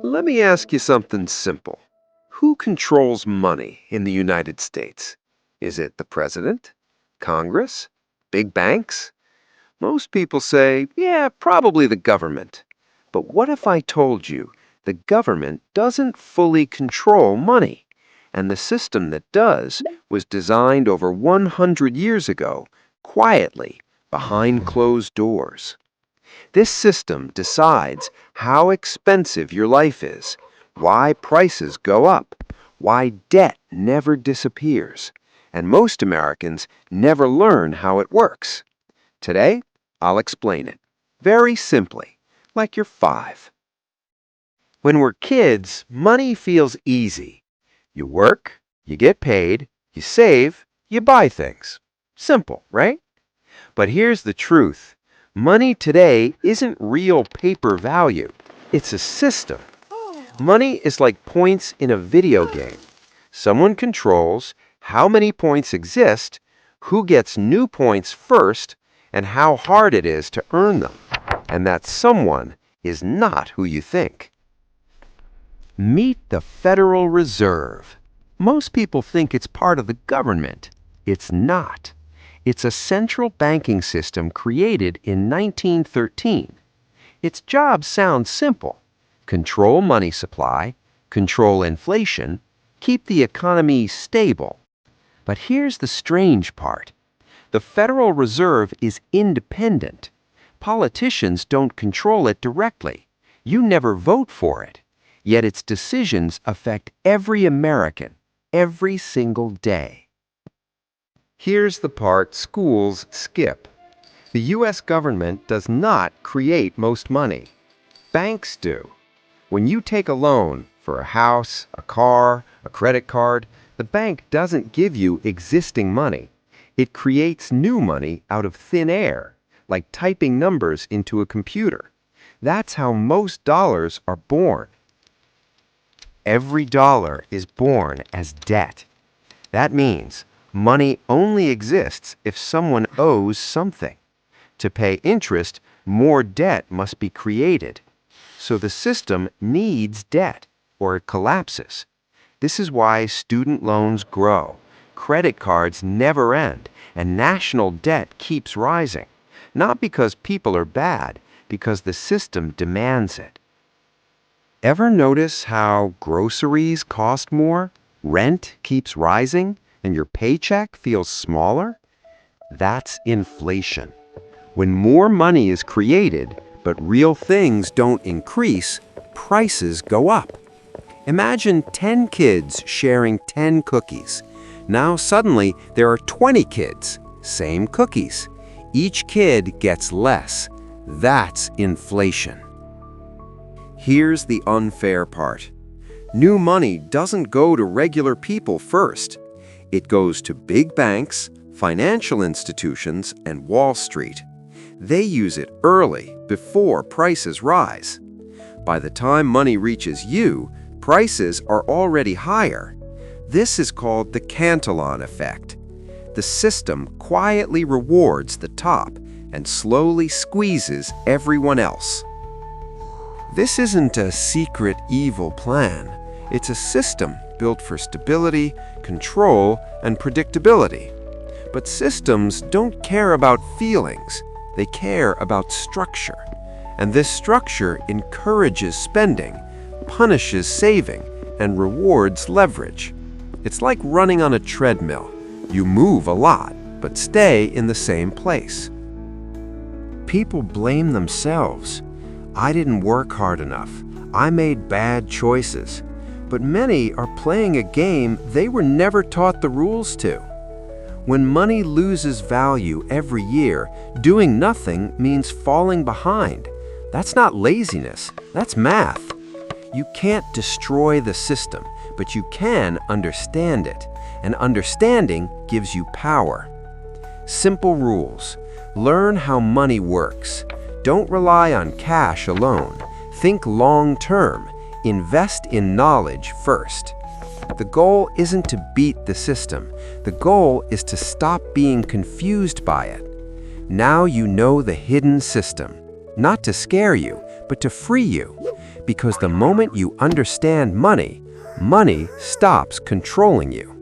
Let me ask you something simple. Who controls money in the United States? Is it the president? Congress? Big banks? Most people say, yeah, probably the government. But what if I told you the government doesn't fully control money, and the system that does was designed over 100 years ago, quietly, behind closed doors? This system decides how expensive your life is, why prices go up, why debt never disappears, and most Americans never learn how it works. Today, I'll explain it. Very simply, like you're 5. When we're kids, money feels easy. You work, you get paid, you save, you buy things. Simple, right? But here's the truth. Money today isn't real paper value. It's a system. Money is like points in a video game. Someone controls how many points exist, who gets new points first, and how hard it is to earn them. And that someone is not who you think. Meet the Federal Reserve. Most people think it's part of the government. It's not. It's a central banking system created in 1913. Its job sounds simple. Control money supply, control inflation, keep the economy stable. But here's the strange part. The Federal Reserve is independent. Politicians don't control it directly. You never vote for it. Yet its decisions affect every American, every single day. Here's the part schools skip. The U.S. government does not create most money. Banks do. When you take a loan for a house, a car, a credit card, the bank doesn't give you existing money. It creates new money out of thin air, like typing numbers into a computer. That's how most dollars are born. Every dollar is born as debt. That means money only exists if someone owes something. To pay interest, more debt must be created. So the system needs debt, or it collapses. This is why student loans grow, credit cards never end, and national debt keeps rising. Not because people are bad, because the system demands it. Ever notice how groceries cost more, rent keeps rising, and your paycheck feels smaller? That's inflation. When more money is created, but real things don't increase, prices go up. Imagine 10 kids sharing 10 cookies. Now suddenly there are 20 kids, same cookies. Each kid gets less. That's inflation. Here's the unfair part. New money doesn't go to regular people first. It goes to big banks, financial institutions, and Wall Street. They use it early, before prices rise. By the time money reaches you, prices are already higher. This is called the Cantillon effect. The system quietly rewards the top and slowly squeezes everyone else. This isn't a secret evil plan. It's a system built for stability, control, and predictability. But systems don't care about feelings. They care about structure. And this structure encourages spending, punishes saving, and rewards leverage. It's like running on a treadmill. You move a lot, but stay in the same place. People blame themselves. I didn't work hard enough. I made bad choices. But many are playing a game they were never taught the rules to. When money loses value every year, doing nothing means falling behind. That's not laziness, that's math. You can't destroy the system, but you can understand it. And understanding gives you power. Simple rules. Learn how money works. Don't rely on cash alone. Think long-term. Invest in knowledge first. The goal isn't to beat the system. The goal is to stop being confused by it. Now you know the hidden system. Not to scare you, but to free you. Because the moment you understand money, money stops controlling you.